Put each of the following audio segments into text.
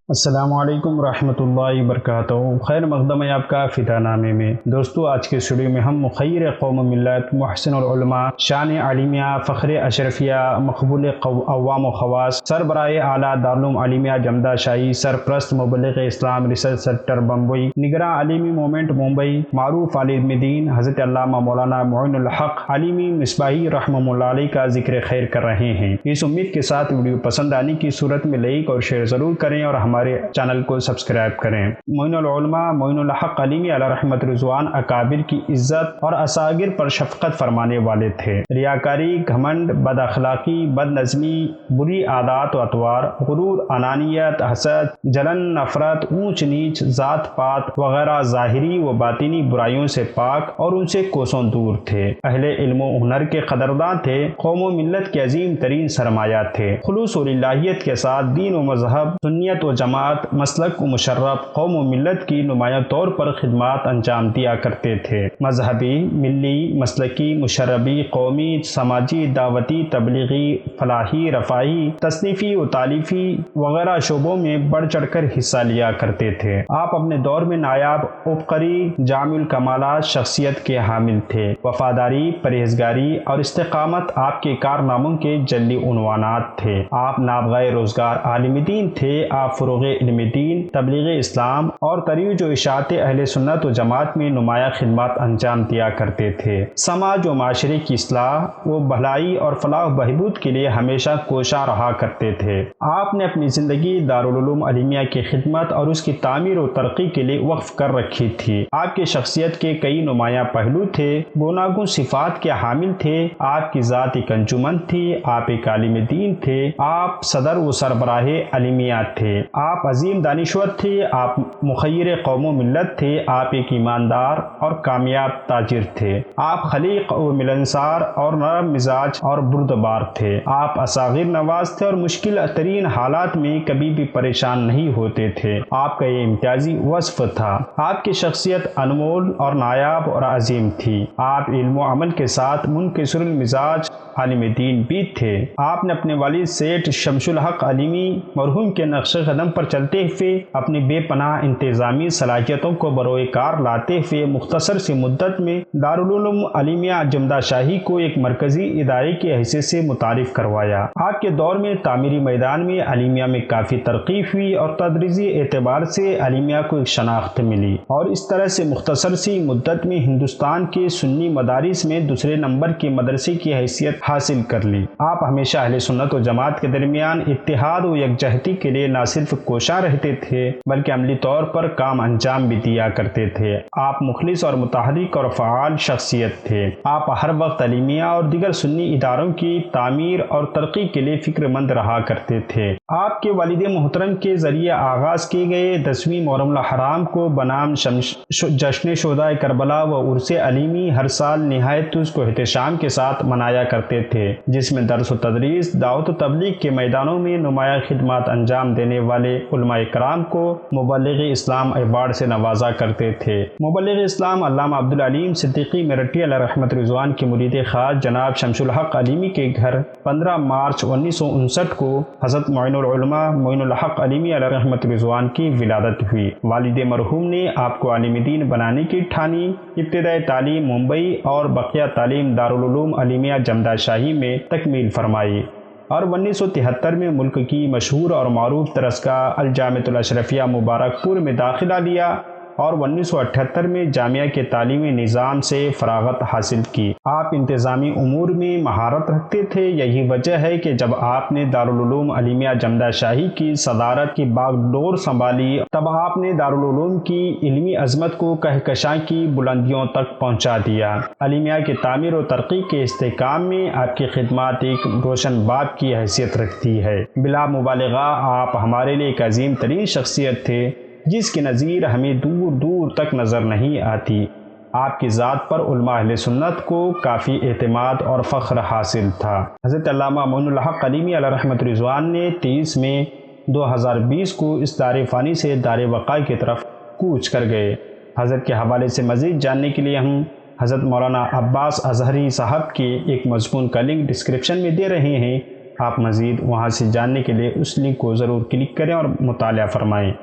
السلام علیکم ورحمۃ اللہ وبرکاتہ۔ خیر مقدم ہے آپ کا فدا نامے میں۔ دوستو، آج کے اسٹوڈیو میں ہم مخیر قوم و ملت، محسن العلماء، شان عالمیہ، فخر اشرفیہ، مقبول عوام و خواص، سربراہ اعلیٰ دارالعلوم عالمیہ جمدا شاہی، سرپرست مبلغ اسلام ریسرچ سینٹر بمبئی، نگراں عالمی موومنٹ ممبئی، معروف عالم دین حضرت علامہ مولانا معین الحق عالمی مصباحی رحمہ اللہ علیہ کا ذکر خیر کر رہے ہیں۔ اس امید کے ساتھ ویڈیو پسند آنے کی صورت میں لائک اور شیئر ضرور کریں اور ہمارے چینل کو سبسکرائب کریں۔ معین العلماء معین الحق علیمی علیہ رحمت رضوان اکابر کی عزت اور اصاغر پر شفقت فرمانے والے تھے۔ ریاکاری، گھمنڈ، بد اخلاقی، بد نظمی، بری عادات و اطوار، غرور، انانیت، حسد، جلن، نفرت، اونچ نیچ، ذات پات وغیرہ ظاہری و باطنی برائیوں سے پاک اور ان سے کوسوں دور تھے۔ اہل علم و ہنر کے قدرداں تھے، قوم و ملت کے عظیم ترین سرمایہ تھے۔ خلوص و للہیت کے ساتھ دین و مذہب، سنت و جماعت، مسلک و مشرف، قوم و ملت کی نمایاں طور پر خدمات انجام دیا کرتے تھے۔ مذہبی، ملی، مسلکی، مشربی، قومی، سماجی، دعوتی، تبلیغی، فلاحی، رفاہی، تصنیفی و تالیفی وغیرہ شعبوں میں بڑھ چڑھ کر حصہ لیا کرتے تھے۔ آپ اپنے دور میں نایاب، عبقری، جامع الکمالات شخصیت کے حامل تھے۔ وفاداری، پرہیزگاری اور استقامت آپ کے کارناموں کے جلی عنوانات تھے۔ آپ نابغہ روزگار عالم دین تھے۔ آپ فروغ علم دین، تبلیغ اسلام اور ترویج و اشاعت اہل سنت و جماعت میں نمایاں خدمات انجام دیا کرتے تھے۔ سماج و معاشرے کی اصلاح و بھلائی اور فلاح و بہبود کے لیے ہمیشہ کوشاں رہا کرتے تھے۔ آپ نے اپنی زندگی دارالعلوم عالمیہ کی خدمت اور اس کی تعمیر و ترقی کے لیے وقف کر رکھی تھی۔ آپ کی شخصیت کے کئی نمایاں پہلو تھے، گوناگون صفات کے حامل تھے۔ آپ کی ذات ایک انجمن تھی۔ آپ ایک عالم دین تھے۔ آپ صدر و سربراہ عالمیہ تھے۔ آپ عظیم دانشور تھے۔ آپ مخیر قوم و ملت تھے۔ آپ ایک ایماندار اور کامیاب تاجر تھے۔ آپ خلیق و ملنسار اور نرم مزاج اور بردبار تھے۔ آپ اصاغر نواز تھے اور مشکل ترین حالات میں کبھی بھی پریشان نہیں ہوتے تھے۔ آپ کا یہ امتیازی وصف تھا۔ آپ کی شخصیت انمول اور نایاب اور عظیم تھی۔ آپ علم و عمل کے ساتھ منکسر المزاج عالم دین بھی تھے۔ آپ نے اپنے والد سیٹھ شمس الحق علیمی مرحوم کے نقش قدم پر چلتے ہوئے اپنی بے پناہ انتظامی صلاحیتوں کو بروئے کار لاتے ہوئے مختصر سی مدت میں دارالعلوم عالمیہ جمدا شاہی کو ایک مرکزی ادارے کی حیثیت سے متعارف کروایا۔ آپ کے دور میں تعمیری میدان میں عالمیہ میں کافی ترقی ہوئی اور تدریسی اعتبار سے عالمیہ کو ایک شناخت ملی، اور اس طرح سے مختصر سی مدت میں ہندوستان کے سنی مدارس میں دوسرے نمبر کے مدرسے کی حیثیت حاصل کر لی۔ آپ ہمیشہ اہل سنت و جماعت کے درمیان اتحاد و یکجہتی کے لیے نہ صرف کوشاں رہتے تھے بلکہ عملی طور پر کام انجام بھی دیا کرتے تھے۔ آپ مخلص اور متحرک اور فعال شخصیت تھے۔ آپ ہر وقت عالمیہ اور دیگر سنی اداروں کی تعمیر اور ترقی کے لیے فکر مند رہا کرتے تھے۔ آپ کے والد محترم کے ذریعے آغاز کیے گئے 10ویں محرم الحرام کو بنام جشن شہدائے کربلا و عرس علیمی ہر سال نہایت تجھ کو احتشام کے ساتھ منایا کرتے تھے، جس میں درس و تدریس، دعوت و تبلیغ کے میدانوں میں نمایاں خدمات انجام دینے والے علماء کرام کو مبلغ اسلام ایوارڈ سے نوازا کرتے تھے۔ مبلغ اسلام علامہ عبدالعلیم صدیقی میرٹھی علیہ رحمت رضوان کے مرید خاص جناب شمس الحق علیمی کے گھر 15 مارچ 1959 کو حضرت معین العلماء معین الحق علیمی علیہ رحمت رضوان کی ولادت ہوئی۔ والد مرحوم نے آپ کو عالم دین بنانے کی ٹھانی۔ ابتدائی تعلیم ممبئی اور بقیہ تعلیم دارالعلوم عالمیہ جمدا شاہی میں تکمیل فرمائی، اور 1973 میں ملک کی مشہور اور معروف درسگاہ الجامعۃ الاشرفیہ مبارک پور میں داخلہ لیا، اور 1978 میں جامعہ کے تعلیمی نظام سے فراغت حاصل کی۔ آپ انتظامی امور میں مہارت رکھتے تھے۔ یہی وجہ ہے کہ جب آپ نے دارالعلوم عالمیہ جمدا شاہی کی صدارت کی باغ ڈور سنبھالی، تب آپ نے دارالعلوم کی علمی عظمت کو کہکشاں کی بلندیوں تک پہنچا دیا۔ عالمیہ کی تعمیر و ترقی کے استحکام میں آپ کی خدمات ایک روشن باب کی حیثیت رکھتی ہے۔ بلا مبالغہ آپ ہمارے لیے ایک عظیم ترین شخصیت تھے جس کی نظیر ہمیں دور دور تک نظر نہیں آتی۔ آپ کی ذات پر علماء اہل سنت کو کافی اعتماد اور فخر حاصل تھا۔ حضرت علامہ معین الحق علیمی علیہ رحمت رضوان نے 23 مئی 2020 کو اس دار فانی سے دار بقا کی طرف کوچ کر گئے۔ حضرت کے حوالے سے مزید جاننے کے لیے ہم حضرت مولانا عباس اظہری صاحب کے ایک مضمون کا لنک ڈسکرپشن میں دے رہے ہیں، آپ مزید وہاں سے جاننے کے لیے اس لنک کو ضرور کلک کریں اور مطالعہ فرمائیں۔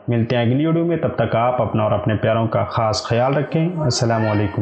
ملتے ہیں اگلی ویڈیو میں، تب تک آپ اپنا اور اپنے پیاروں کا خاص خیال رکھیں۔ السلام علیکم۔